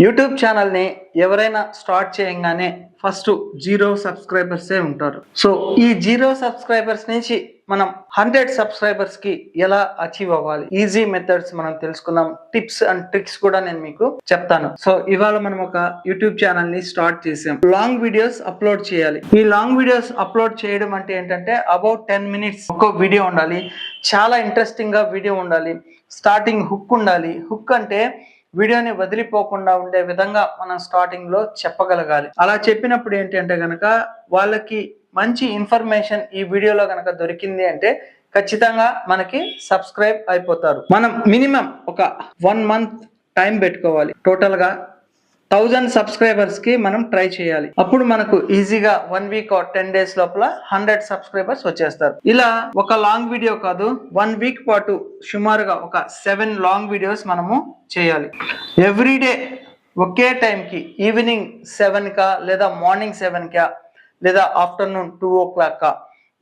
YouTube ఛానల్ని ఎవరైనా start చేయగానే ఫస్ట్ 0 సబ్స్క్రైబర్సే ఉంటారు. సో ఈ 0 సబ్స్క్రైబర్స్ నుంచి మనం 100 సబ్స్క్రైబర్స్కి ఎలా అచీవ్ అవ్వాలి, ఈజీ మెథడ్స్ మనం తెలుసుకుందాం. టిప్స్ అండ్ ట్రిక్స్ కూడా నేను మీకు చెప్తాను. సో ఇవాళ మనం ఒక యూట్యూబ్ ఛానల్ని స్టార్ట్ చేసాం. లాంగ్ వీడియోస్ అప్లోడ్ చేయాలి. ఈ లాంగ్ వీడియోస్ అప్లోడ్ చేయడం అంటే ఏంటంటే అబౌట్ 10 minutes ఒక్కో వీడియో ఉండాలి. చాలా ఇంట్రెస్టింగ్గా వీడియో ఉండాలి. స్టార్టింగ్ హుక్ ఉండాలి. హుక్ అంటే వీడియోని వదిలిపోకుండా ఉండే విధంగా మనం స్టార్టింగ్ లో చెప్పగలగాలి. అలా చెప్పినప్పుడు ఏంటి అంటే గనక వాళ్ళకి మంచి ఇన్ఫర్మేషన్ ఈ వీడియోలో గనక దొరికింది అంటే ఖచ్చితంగా మనకి సబ్స్క్రైబ్ అయిపోతారు. మనం మినిమం ఒక 1 month టైం పెట్టుకోవాలి. టోటల్ గా 1000 సబ్స్క్రైబర్స్ కి మనం ట్రై చేయాలి. అప్పుడు మనకు ఈజీగా 1 week or 10 days లోపల 100 సబ్స్క్రైబర్స్ వచ్చేస్తారు. ఇలా ఒక లాంగ్ వీడియో కాదు, 1 week పాటు సుమారుగా ఒక 7 లాంగ్ వీడియోస్ మనము చేయాలి. ఎవ్రీడే ఒకే టైంకి ఈవినింగ్ 7 కా లేదా మార్నింగ్ 7 కా లేదా ఆఫ్టర్నూన్ 2 o'clock కా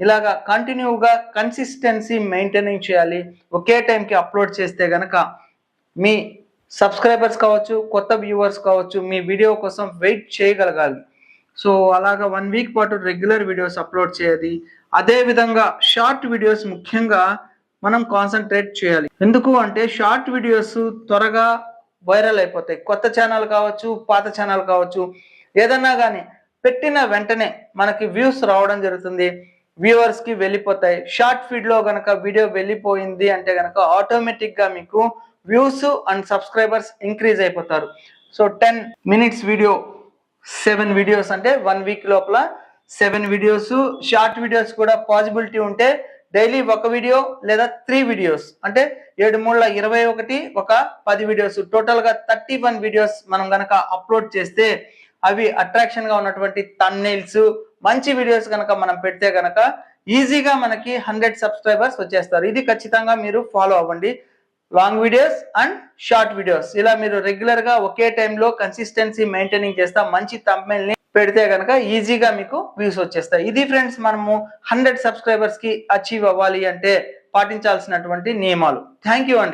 ఇలాగా కంటిన్యూగా కన్సిస్టెన్సీ మెయింటైనింగ్ చేయాలి. ఒకే టైంకి అప్లోడ్ చేస్తే గనక మీ సబ్స్క్రైబర్స్ కావచ్చు, కొత్త వ్యూవర్స్ కావచ్చు, మీ వీడియో కోసం వెయిట్ చేయగలగాలి. సో అలాగా 1 week పాటు రెగ్యులర్ వీడియోస్ అప్లోడ్ చేయాలి. అదే విధంగా షార్ట్ వీడియోస్ ముఖ్యంగా మనం కాన్సన్ట్రేట్ చేయాలి. ఎందుకు అంటే షార్ట్ వీడియోస్ త్వరగా వైరల్ అయిపోతాయి. కొత్త ఛానల్ కావచ్చు, పాత ఛానల్ కావచ్చు, ఏదన్నా కానీ పెట్టిన వెంటనే మనకి వ్యూస్ రావడం జరుగుతుంది, వ్యూవర్స్ కి వెళ్ళిపోతాయి. షార్ట్ ఫీడ్ లో గనక వీడియో వెళ్ళిపోయింది అంటే గనక ఆటోమేటిక్ గా మీకు వ్యూస్ అండ్ సబ్స్క్రైబర్స్ ఇంక్రీజ్ అయిపోతారు. సో 10 minutes వీడియో 7 వీడియోస్ అంటే 1 week లోపల 7 వీడియోస్. షార్ట్ వీడియోస్ కూడా పాసిబిలిటీ ఉంటే డైలీ ఒక వీడియో లేదా 3 వీడియోస్ అంటే 7 3 21 ఒక 10 వీడియోస్, టోటల్ గా 31 వీడియోస్ మనం గనక అప్లోడ్ చేస్తే అవి అట్రాక్షన్ గా ఉన్నటువంటి థంబ్నెయిల్స్ మంచి వీడియోస్ కనుక మనం పెడితే గనక ఈజీగా మనకి 100 సబ్స్క్రైబర్స్ వచ్చేస్తారు. ఇది ఖచ్చితంగా మీరు ఫాలో అవ్వండి. Long videos and short videos ఇలా మీరు రెగ్యులర్ గా ఒకే టైంలో కన్సిస్టెన్సీ మెయింటైనింగ్ చేస్తా మంచి థంబ్నెయిల్ ని పెడితే గనక ఈజీగా మీకు వ్యూస్ వచ్చేస్తాయి. ఇది ఫ్రెండ్స్ మనము 100 సబ్స్క్రైబర్స్ కి అచీవ్ అవ్వాలి అంటే పాటించాల్సినటువంటి నియమాలు. థ్యాంక్ యూ అండి.